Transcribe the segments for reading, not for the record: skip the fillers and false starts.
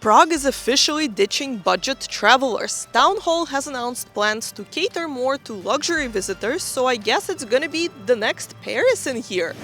Prague is officially ditching budget travelers. Town Hall has announced plans to cater more to luxury visitors, so I guess it's gonna be the next Paris in here.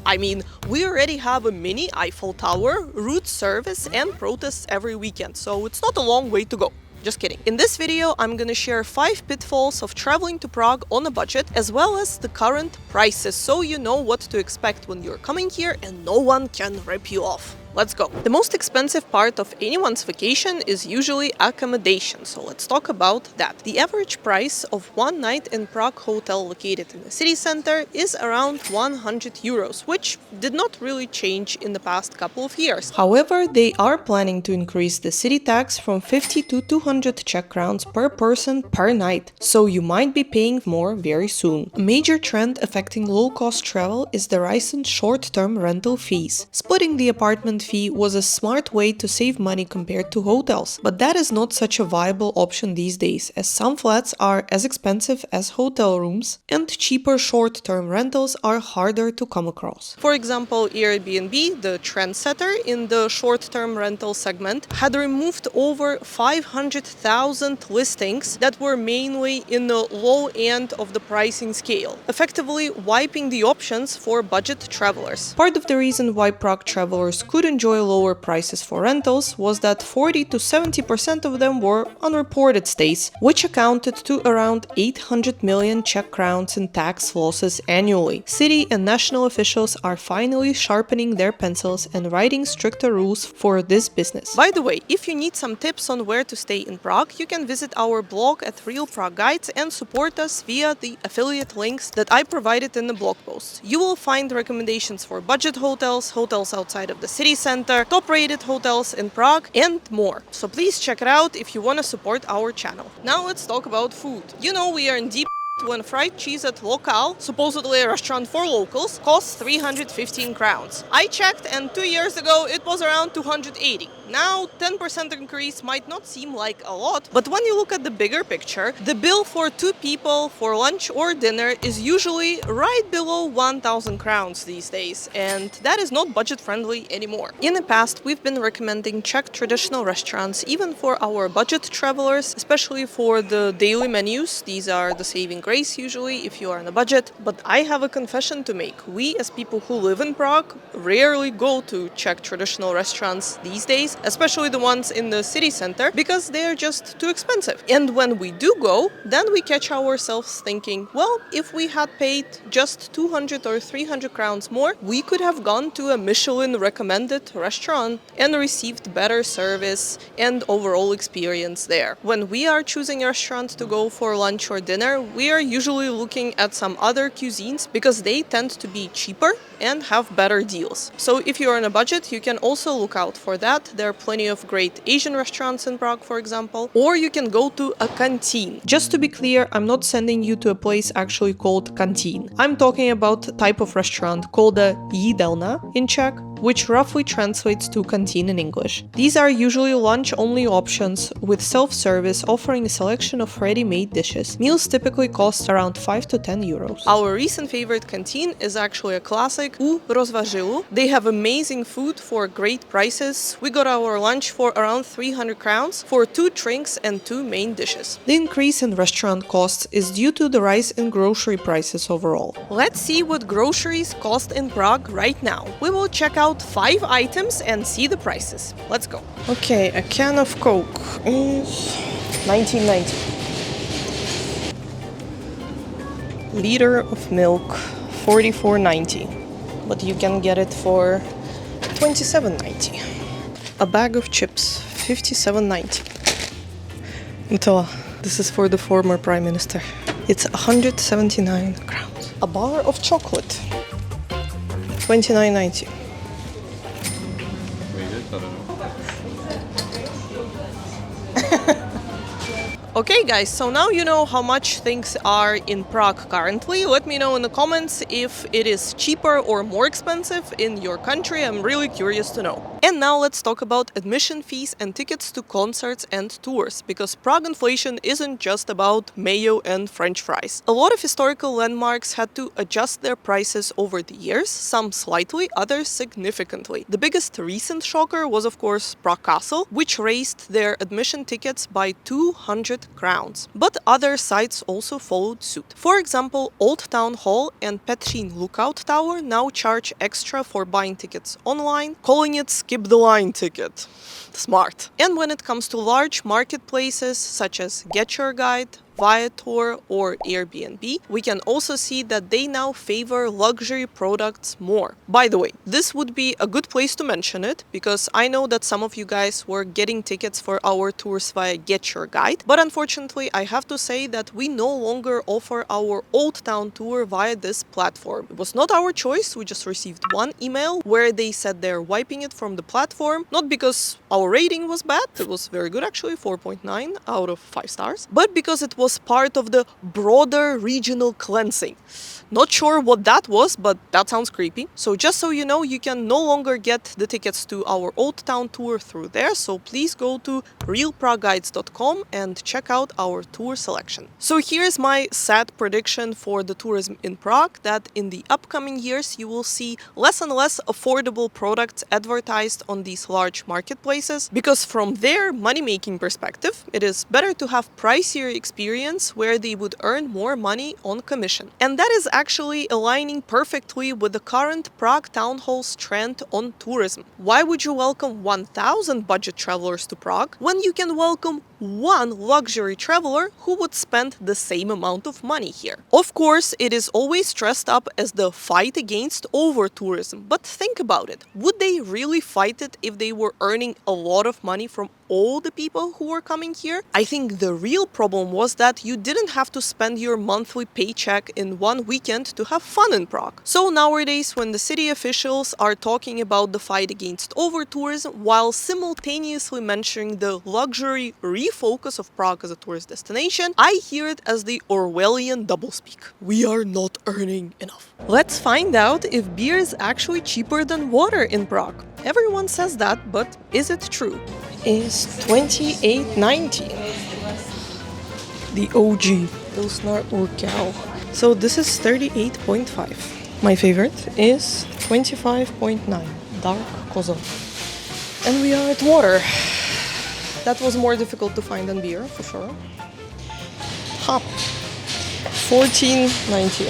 I mean, we already have a mini Eiffel Tower, route service and protests every weekend, so it's not a long way to go. Just kidding. In this video, I'm gonna share 5 pitfalls of traveling to Prague on a budget, as well as the current prices, so you know what to expect when you're coming here and no one can rip you off. Let's go. The most expensive part of anyone's vacation is usually accommodation, so let's talk about that. The average price of one night in Prague hotel located in the city center is around 100 euros, which did not really change in the past couple of years. However, they are planning to increase the city tax from 50 to 200 Czech crowns per person per night, so you might be paying more very soon. A major trend affecting low-cost travel is the rise in short-term rental fees. Splitting the apartment fee was a smart way to save money compared to hotels, but that is not such a viable option these days, as some flats are as expensive as hotel rooms and cheaper short-term rentals are harder to come across. For example, Airbnb, the trendsetter in the short-term rental segment, had removed over 500,000 listings that were mainly in the low end of the pricing scale, effectively wiping the options for budget travelers. Part of the reason why Prague travelers could enjoy lower prices for rentals was that 40 to 70% of them were unreported stays, which accounted to around 800 million Czech crowns in tax losses annually. City and national officials are finally sharpening their pencils and writing stricter rules for this business. By the way, if you need some tips on where to stay in Prague, you can visit our blog at Real Prague Guides and support us via the affiliate links that I provided in the blog post. You will find recommendations for budget hotels, hotels outside of the city center, top-rated hotels in Prague, and more. So please check it out if you want to support our channel. Now let's talk about food. You know, we are in deep when fried cheese at Lokal, supposedly a restaurant for locals, costs 315 crowns. I checked and 2 years ago it was around 280. Now 10% increase might not seem like a lot, but when you look at the bigger picture, the bill for 2 people for lunch or dinner is usually right below 1,000 crowns these days, and that is not budget friendly anymore. In the past, we've been recommending Czech traditional restaurants even for our budget travelers, especially for the daily menus. These are the saving grace usually if you are on a budget, but I have a confession to make. We as people who live in Prague rarely go to Czech traditional restaurants these days, especially the ones in the city center, because they are just too expensive. And when we do go, then we catch ourselves thinking, well, if we had paid just 200 or 300 crowns more, we could have gone to a Michelin recommended restaurant and received better service and overall experience there. When we are choosing a restaurant to go for lunch or dinner, we are usually looking at some other cuisines because they tend to be cheaper and have better deals. So if you're on a budget, you can also look out for that. There are plenty of great Asian restaurants in Prague, for example, or you can go to a canteen. Just to be clear, I'm not sending you to a place actually called canteen. I'm talking about a type of restaurant called a jídelna in Czech, which roughly translates to canteen in English. These are usually lunch-only options with self-service offering a selection of ready-made dishes. Meals typically cost around 5 to 10 euros. Our recent favorite canteen is actually a classic, U Rozvařilu. They have amazing food for great prices. We got our lunch for around 300 crowns for 2 drinks and 2 main dishes. The increase in restaurant costs is due to the rise in grocery prices overall. Let's see what groceries cost in Prague right now. We will check out 5 items and see the prices. Let's go. Okay, a can of Coke is 19.90. Liter of milk 44.90, but you can get it for 27.90. A bag of chips 57.90. Nutella. This is for the former prime minister. It's 179 crowns. A bar of chocolate 29.90. Okay guys, so now you know how much things are in Prague currently. Let me know in the comments if it is cheaper or more expensive in your country. I'm really curious to know. And now let's talk about admission fees and tickets to concerts and tours, because Prague inflation isn't just about mayo and French fries. A lot of historical landmarks had to adjust their prices over the years, some slightly, others significantly. The biggest recent shocker was of course Prague Castle, which raised their admission tickets by 200 crowns. But other sites also followed suit. For example, Old Town Hall and Petrin Lookout Tower now charge extra for buying tickets online, calling it skip the line ticket. Smart. And when it comes to large marketplaces such as Get Your Guide, Viator or Airbnb, we can also see that they now favor luxury products more. By the way, this would be a good place to mention it, because I know that some of you guys were getting tickets for our tours via Get Your Guide, but unfortunately I have to say that we no longer offer our Old Town tour via this platform. It was not our choice, we just received one email where they said they're wiping it from the platform, not because our rating was bad, it was very good actually, 4.9 out of 5 stars, but because it was part of the broader regional cleansing. Not sure what that was, but that sounds creepy. So just so you know, you can no longer get the tickets to our Old Town tour through there, so please go to realpragueguides.com and check out our tour selection. So here's my sad prediction for the tourism in Prague, that in the upcoming years you will see less and less affordable products advertised on these large marketplaces, because from their money-making perspective, it is better to have pricier experience where they would earn more money on commission. And that is actually aligning perfectly with the current Prague Town Hall's trend on tourism. Why would you welcome 1,000 budget travelers to Prague when you can welcome one luxury traveler who would spend the same amount of money here? Of course, it is always dressed up as the fight against over-tourism, but think about it. Would they really fight it if they were earning a lot of money from all the people who were coming here? I think the real problem was that you didn't have to spend your monthly paycheck in one weekend to have fun in Prague. So nowadays, when the city officials are talking about the fight against over-tourism while simultaneously mentioning the luxury refocus of Prague as a tourist destination, I hear it as the Orwellian doublespeak. We are not earning enough. Let's find out if beer is actually cheaper than water in Prague. Everyone says that, but is it true? Is 28.90 the OG Pilsner Urquell. So this is 38.5. My favorite is 25.9 Dark Kozel. And we are at water. That was more difficult to find than beer, for sure. Hop. 14.90.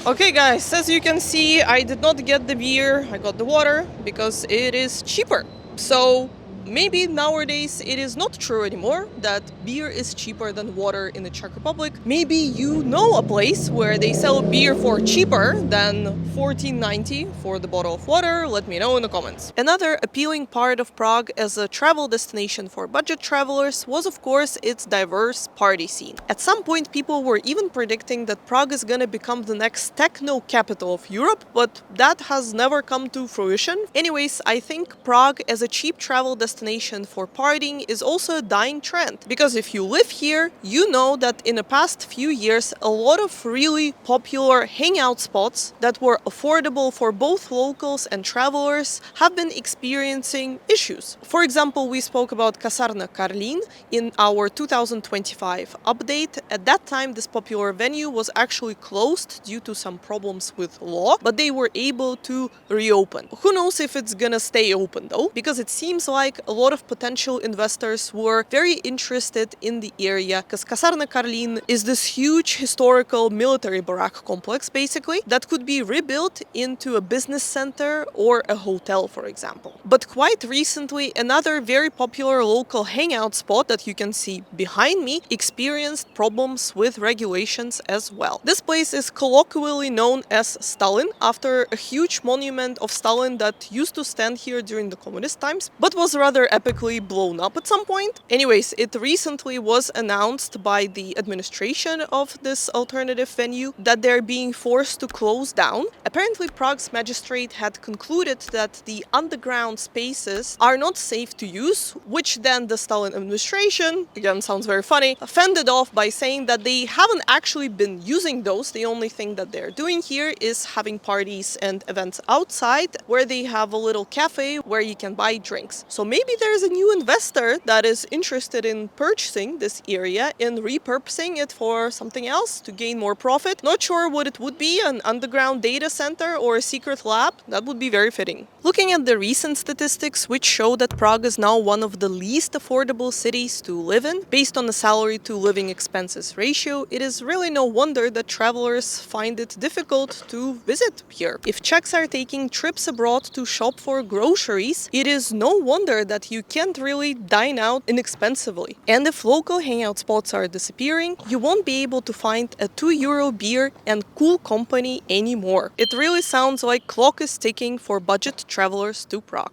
Okay guys, as you can see, I did not get the beer, I got the water because it is cheaper. So maybe nowadays it is not true anymore that beer is cheaper than water in the Czech Republic. Maybe you know a place where they sell beer for cheaper than 14.90 for the bottle of water. Let me know in the comments. Another appealing part of Prague as a travel destination for budget travelers was of course its diverse party scene. At some point people were even predicting that Prague is gonna become the next techno capital of Europe, but that has never come to fruition. Anyways, I think Prague as a cheap travel destination for partying is also a dying trend, because if you live here, you know that in the past few years a lot of really popular hangout spots that were affordable for both locals and travelers have been experiencing issues. For example, we spoke about Kasarna Karlín in our 2025 update. At that time, this popular venue was actually closed due to some problems with law, but they were able to reopen. Who knows if it's gonna stay open though, because it seems like a lot of potential investors were very interested in the area, because Kasarna Karlín is this huge historical military barrack complex basically that could be rebuilt into a business center or a hotel, for example. But quite recently, another very popular local hangout spot that you can see behind me experienced problems with regulations as well. This place is colloquially known as Stalin, after a huge monument of Stalin that used to stand here during the communist times, but was rather rather epically blown up at some point. Anyways, it recently was announced by the administration of this alternative venue that they're being forced to close down. Apparently, Prague's magistrate had concluded that the underground spaces are not safe to use, which then the Stalin administration, again sounds very funny, fended off by saying that they haven't actually been using those. The only thing that they're doing here is having parties and events outside where they have a little cafe where you can buy drinks. So maybe there's a new investor that is interested in purchasing this area and repurposing it for something else to gain more profit. Not sure what it would be, an underground data center or a secret lab. That would be very fitting. Looking at the recent statistics, which show that Prague is now one of the least affordable cities to live in, based on the salary to living expenses ratio, it is really no wonder that travelers find it difficult to visit here. If Czechs are taking trips abroad to shop for groceries, it is no wonder that you can't really dine out inexpensively. And if local hangout spots are disappearing, you won't be able to find a €2 beer and cool company anymore. It really sounds like clock is ticking for budget travelers to Prague.